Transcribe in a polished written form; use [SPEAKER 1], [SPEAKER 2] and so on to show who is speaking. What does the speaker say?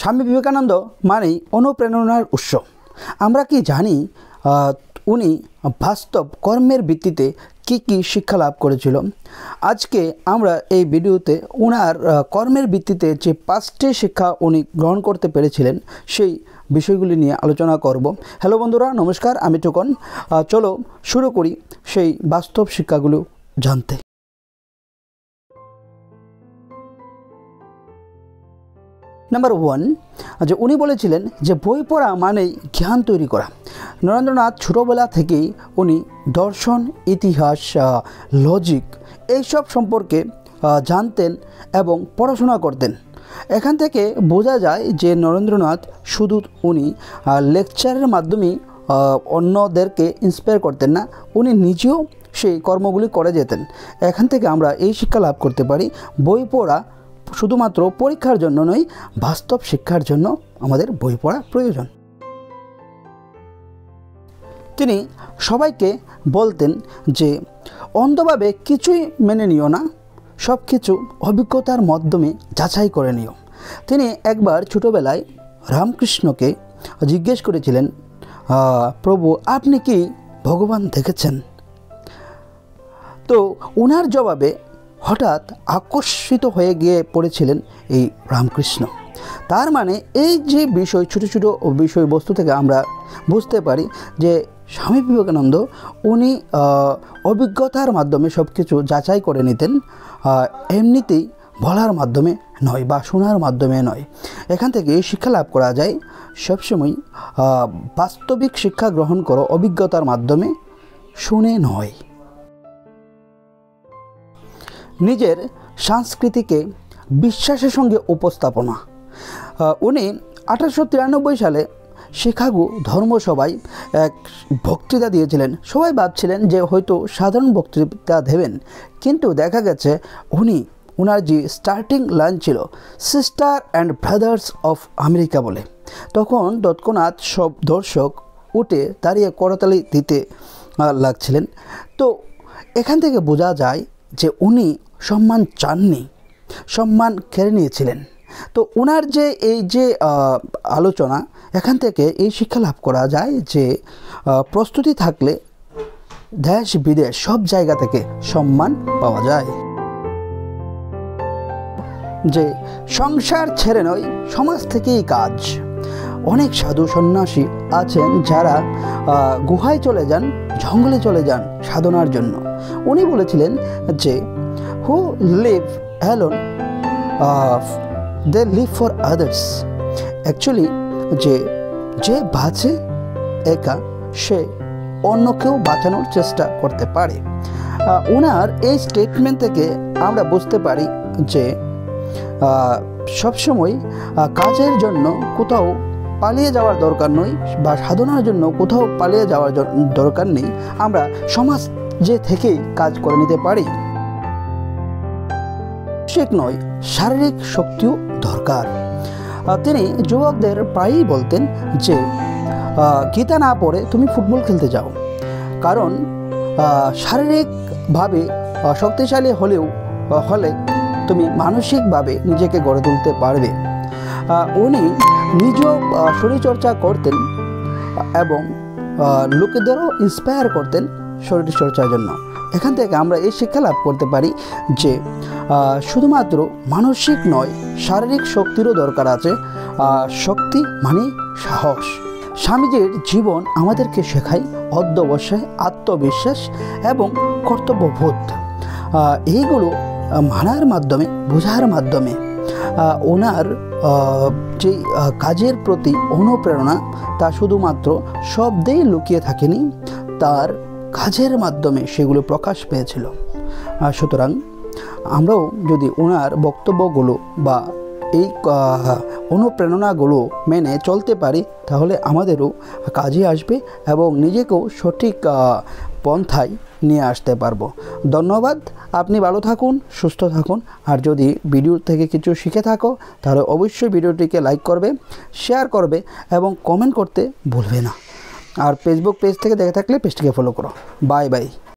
[SPEAKER 1] স্বামী বিবেকানন্দ মানেই অনুপ্রেরণার উৎস। আমরা কি জানি উনি বাস্তব কর্মের ভিত্তিতে কি শিক্ষা লাভ করেছিল? আজকে আমরা এই ভিডিওতে ওনার কর্মের ভিত্তিতে যে 5টি শিক্ষা উনি গ্রহণ করতে পেরেছিলেন সেই বিষয়গুলি নিয়ে আলোচনা করব। হ্যালো বন্ধুরা, নমস্কার, আমি টুকন। চলো শুরু করি সেই বাস্তব শিক্ষাগুলো জানতে। নাম্বার 1, যে উনি বলেছিলেন যে বই পড়া মানেই জ্ঞান তৈরি করা। নরেন্দ্রনাথ ছোটোবেলা থেকেই উনি দর্শন, ইতিহাস, লজিক এইসব সম্পর্কে জানতেন এবং পড়াশোনা করতেন। এখান থেকে বোঝা যায় যে নরেন্দ্রনাথ শুধু উনি লেকচারের মাধ্যমেই অন্যদেরকে ইন্সপায়ার করতেন না, উনি নিজেও সেই কর্মগুলি করে যেতেন। এখান থেকে আমরা এই শিক্ষা লাভ করতে পারি, বই পড়া শুধুমাত্র পরীক্ষার জন্য নয়, বাস্তব শিক্ষার জন্য আমাদের বই পড়া প্রয়োজন। তিনি সবাইকে বলতেন যে অন্ধভাবে কিছুই মেনে নিও না, সব কিছু অভিজ্ঞতার মাধ্যমে যাচাই করে নিও। তিনি একবার ছোটোবেলায় রামকৃষ্ণকে জিজ্ঞেস করেছিলেন, প্রভু আপনি কি ভগবান দেখেছেন? তো ওনার জবাবে হঠাৎ আকর্ষিত হয়ে গিয়ে পড়েছিলেন এই রামকৃষ্ণ। তার মানে এই যে বিষয়, ছোটো ছোটো বিষয়বস্তু থেকে আমরা বুঝতে পারি যে স্বামী বিবেকানন্দ উনি অভিজ্ঞতার মাধ্যমে সব কিছু যাচাই করে নিতেন, এমনিতেই বলার মাধ্যমে নয় বা শোনার মাধ্যমে নয়। এখান থেকে এই শিক্ষা লাভ করা যায়, সবসময় বাস্তবিক শিক্ষা গ্রহণ করো অভিজ্ঞতার মাধ্যমে, শুনে নয়। নিজের সংস্কৃতিকে বিশ্বাসের সঙ্গে উপস্থাপনা। উনি 1893 সালে শিকাগো ধর্মসভায় এক বক্তৃতা দিয়েছিলেন। সবাই ভাবছিলেন যে হয়তো সাধারণ বক্তৃতা দেবেন, কিন্তু দেখা গেছে ওনার যে স্টার্টিং লাইন ছিল sister and brothers of America বলে। তৎক্ষণাৎ সব দর্শক উঠে দাঁড়িয়ে করতালি দিতে লাগছিলেন। তো এখান থেকে বোঝা যায় যে উনি সম্মান চাননি, সম্মান কেড়ে নিয়েছিলেন। তো ওনার যে এই যে আলোচনা, এখান থেকে এই শিক্ষা লাভ করা যায় যে প্রস্তুতি থাকলে দেশ বিদেশ সব জায়গা থেকে সম্মান পাওয়া যায়। যে সংসার ছেড়ে নয়, সমাজ থেকেই কাজ। অনেক সাধু সন্ন্যাসী আছেন যারা গুহায় চলে যান, জঙ্গলে চলে যান সাধনার জন্য। উনি বলেছিলেন যে who live alone they live for others. Actually যে বাঁচে একা সে অন্যকেও বাঁচানোর চেষ্টা করতে পারে। ওনার এই স্টেটমেন্ট থেকে আমরা বুঝতে পারি যে সবসময় কাজের জন্য কোথাও পালিয়ে যাওয়ার দরকার নয় বা সাধনার জন্য কোথাও পালিয়ে যাওয়ার দরকার নেই, আমরা সমাজে থেকেই কাজ করে নিতে পারি। নয়, শারীরিক শক্তিও দরকার। তিনি যুবকদের প্রায়ই বলতেন যে গীতা না পড়ে তুমি ফুটবল খেলতে যাও, কারণ শারীরিকভাবে শক্তিশালী হলে তুমি মানসিকভাবে নিজেকে গড়ে তুলতে পারবে। উনি নিজেও শরীরচর্চা করতেন এবং লোকেদেরও ইন্সপায়ার করতেন শরীরচর্চার জন্য। এখান থেকে আমরা এই শিক্ষা লাভ করতে পারি যে শুধুমাত্র মানসিক নয়, শারীরিক শক্তিরও দরকার আছে। শক্তি মানে সাহস। স্বামীজির জীবন আমাদেরকে শেখায় অধ্যবসায়, আত্মবিশ্বাস এবং কর্তব্যবোধ। এইগুলো মানার মাধ্যমে, বোঝার মাধ্যমে ওনার যে কাজের প্রতি অনুপ্রেরণা তা শুধুমাত্র শব্দেই লুকিয়ে থাকেনি, তার কাজের মাধ্যমে সেগুলো প্রকাশ পেয়েছিল। সুতরাং আমরাও যদি ওনার বক্তব্যগুলো বা এই অনুপ্রেরণাগুলো মেনে চলতে পারি, তাহলে আমাদেরও কাজে আসবে এবং নিজেকেও সঠিক পন্থায় নিয়ে আসতে পারবো। ধন্যবাদ। আপনি ভালো থাকুন, সুস্থ থাকুন। আর যদি ভিডিও থেকে কিছু শিখে থাকো তাহলে অবশ্যই ভিডিওটিকে লাইক করবে, শেয়ার করবে এবং কমেন্ট করতে ভুলবে না। আর ফেসবুক পেজ থেকে দেখে থাকলে পেজটিকে ফলো করো। Bye bye.